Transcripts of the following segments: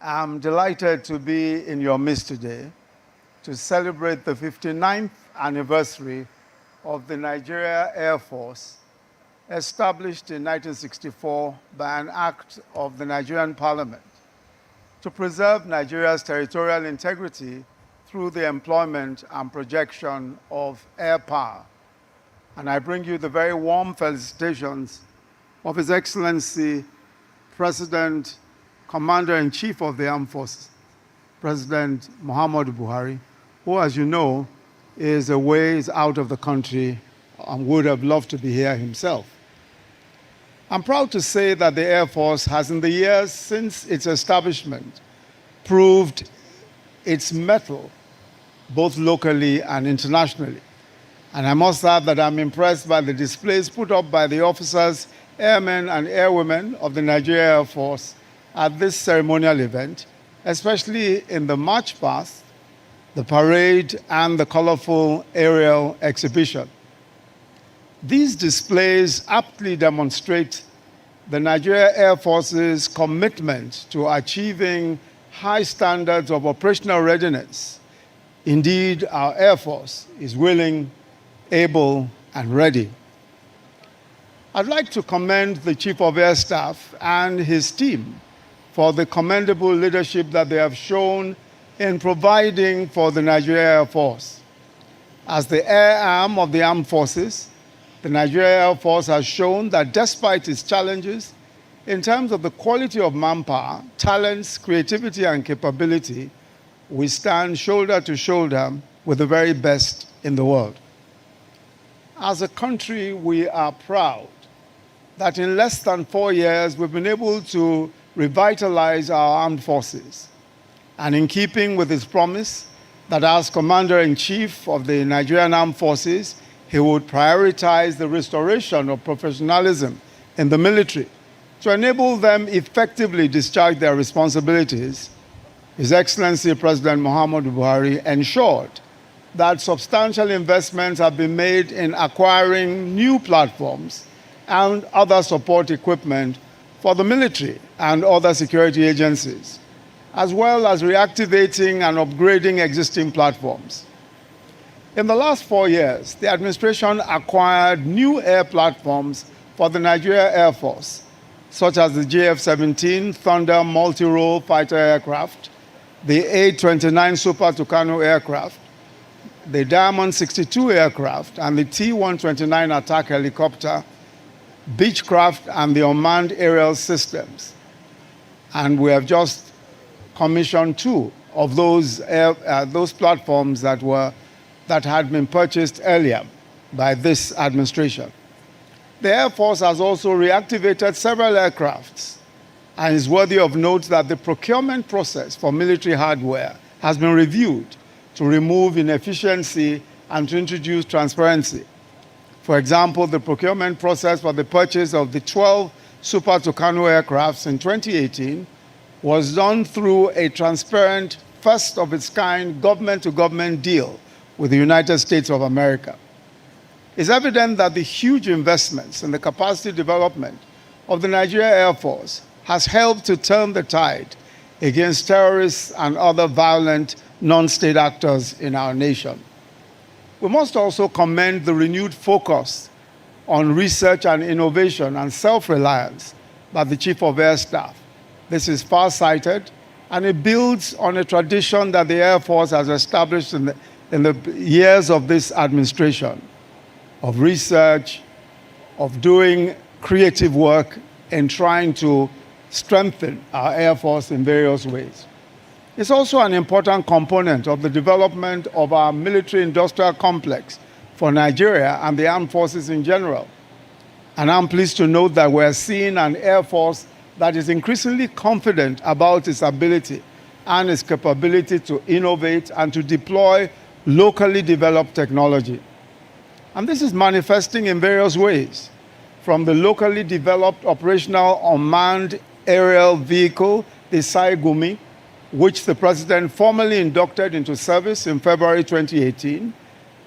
I'm delighted to be in your midst today to celebrate the 59th anniversary of the Nigerian Air Force, established in 1964 by an act of the Nigerian Parliament to preserve Nigeria's territorial integrity through the employment and projection of air power. And I bring you the very warm felicitations of His Excellency, President, Commander-in-Chief of the Armed Forces, President Muhammadu Buhari, who, as you know, is a ways out of the country and would have loved to be here himself. I'm proud to say that the Air Force has, in the years since its establishment, proved its mettle both locally and internationally. And I must add that I'm impressed by the displays put up by the officers, airmen, and airwomen of the Nigerian Air Force at this ceremonial event, especially in the march past, the parade, and the colourful ariel exhibition. These displays aptly demonstrate the Nigerian Air Force's commitment to achieving high standards of operational readiness. Indeed, our Air Force is willing, able, and ready. I'd like to commend the Chief of Air Staff and his team for the commendable leadership that they have shown in providing for the Nigerian Air Force. As the air arm of the armed forces, the Nigerian Air Force has shown that despite its challenges, in terms of the quality of manpower, talents, creativity, and capability, we stand shoulder to shoulder with the very best in the world. As a country, we are proud that in less than 4 years, we've been able to revitalize our armed forces. And in keeping with his promise that as Commander-in-Chief of the Nigerian Armed Forces, he would prioritize the restoration of professionalism in the military to enable them effectively discharge their responsibilities, His Excellency President Muhammadu Buhari ensured that substantial investments have been made in acquiring new platforms and other support equipment for the military and other security agencies, as well as reactivating and upgrading existing platforms. In the last 4 years, the administration acquired new air platforms for the Nigerian Air Force, such as the JF-17 Thunder multi-role fighter aircraft, the A-29 Super Tucano aircraft, the Diamond 62 aircraft, and the T-129 attack helicopter, Beechcraft, and the unmanned aerial systems. And we have just commissioned 2 of those platforms that had been purchased earlier by this administration. The Air Force has also reactivated several aircrafts, and it's worthy of note that the procurement process for military hardware has been reviewed to remove inefficiency and to introduce transparency. For example, the procurement process for the purchase of the 12 Super Tucano aircrafts in 2018 was done through a transparent, first-of-its-kind government-to-government deal with the United States of America. It's evident that the huge investments in the capacity development of the Nigerian Air Force has helped to turn the tide against terrorists and other violent non-state actors in our nation. We must also commend the renewed focus on research and innovation and self-reliance by the Chief of Air Staff. This is far-sighted, and it builds on a tradition that the Air Force has established in the years of this administration, of research, of doing creative work, and trying to strengthen our Air Force in various ways. It's also an important component of the development of our military-industrial complex for Nigeria and the armed forces in general. And I'm pleased to note that we're seeing an Air Force that is increasingly confident about its ability and its capability to innovate and to deploy locally developed technology. And this is manifesting in various ways, from the locally developed operational unmanned aerial vehicle, the Saigumi, which the President formally inducted into service in February 2018,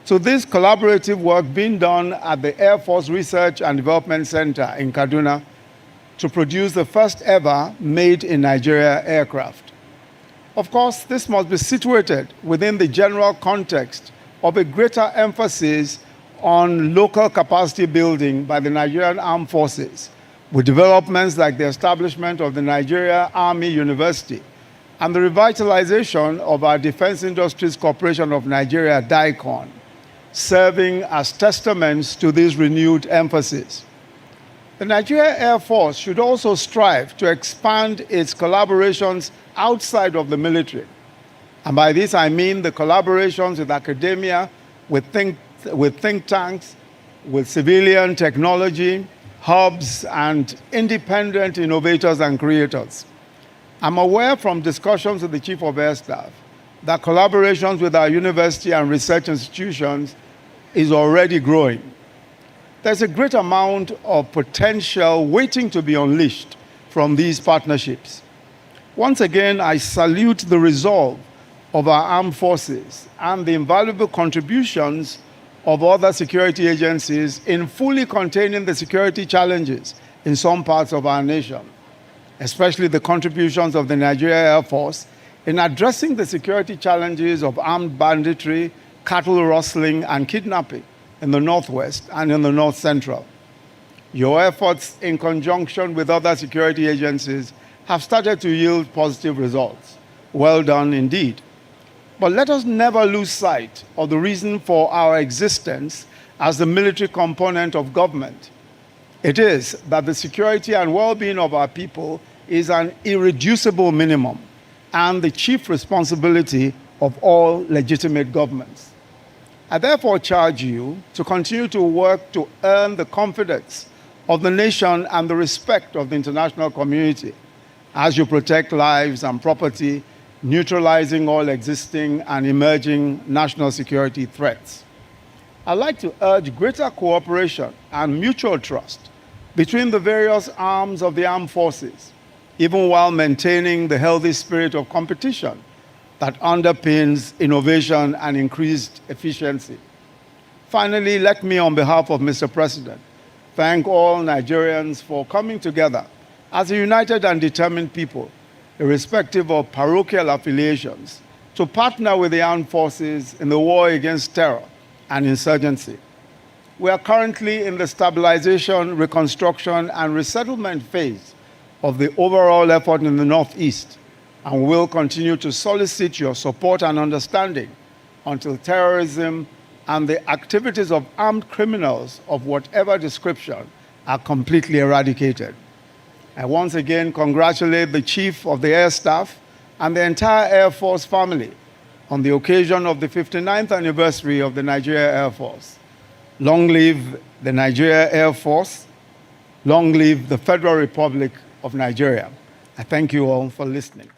to this collaborative work being done at the Air Force Research and Development Center in Kaduna to produce the first ever made in Nigeria aircraft. Of course, this must be situated within the general context of a greater emphasis on local capacity building by the Nigerian Armed Forces, with developments like the establishment of the Nigeria Army University and the revitalization of our Defense Industries Corporation of Nigeria, GCON, serving as testaments to this renewed emphasis. The Nigerian Air Force should also strive to expand its collaborations outside of the military. And by this I mean the collaborations with academia, with think tanks, with civilian technology, hubs, and independent innovators and creators. I'm aware from discussions with the Chief of Air Staff that collaborations with our university and research institutions is already growing. There's a great amount of potential waiting to be unleashed from these partnerships. Once again, I salute the resolve of our armed forces and the invaluable contributions of other security agencies in fully containing the security challenges in some parts of our nation, especially the contributions of the Nigerian Air Force in addressing the security challenges of armed banditry, cattle rustling, and kidnapping in the Northwest and in the North Central. Your efforts in conjunction with other security agencies have started to yield positive results. Well done indeed. But let us never lose sight of the reason for our existence as the military component of government. It is that the security and well-being of our people is an irreducible minimum and the chief responsibility of all legitimate governments. I therefore charge you to continue to work to earn the confidence of the nation and the respect of the international community as you protect lives and property, neutralizing all existing and emerging national security threats. I'd like to urge greater cooperation and mutual trust between the various arms of the armed forces, even while maintaining the healthy spirit of competition that underpins innovation and increased efficiency. Finally, let me, on behalf of Mr. President, thank all Nigerians for coming together as a united and determined people, irrespective of parochial affiliations, to partner with the armed forces in the war against terror and insurgency. We are currently in the stabilization, reconstruction, and resettlement phase of the overall effort in the Northeast, and will continue to solicit your support and understanding until terrorism and the activities of armed criminals of whatever description are completely eradicated. I once again congratulate the Chief of the Air Staff and the entire Air Force family on the occasion of the 59th anniversary of the Nigerian Air Force. Long live the Nigerian Air Force. Long live the Federal Republic of Nigeria. I thank you all for listening.